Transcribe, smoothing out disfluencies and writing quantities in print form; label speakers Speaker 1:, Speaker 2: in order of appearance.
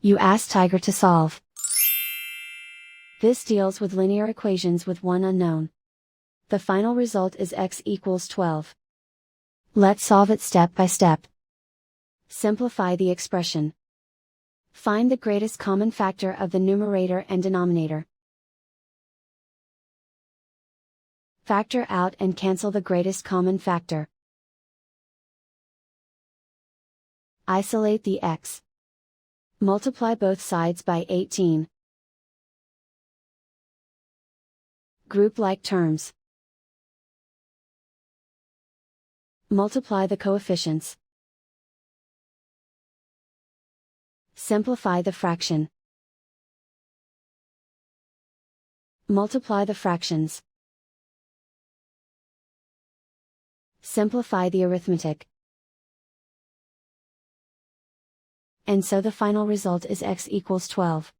Speaker 1: You ask Tiger to solve. This deals with linear equations with one unknown. The final result is x equals 12. Let's solve it step by step. Simplify the expression. Find the greatest common factor of the numerator and denominator. Factor out and cancel the greatest common factor. Isolate the x. Multiply both sides by 18. Group like terms. Multiply the coefficients. Simplify the fraction. Multiply the fractions. Simplify the arithmetic. And so the final result is x equals 12.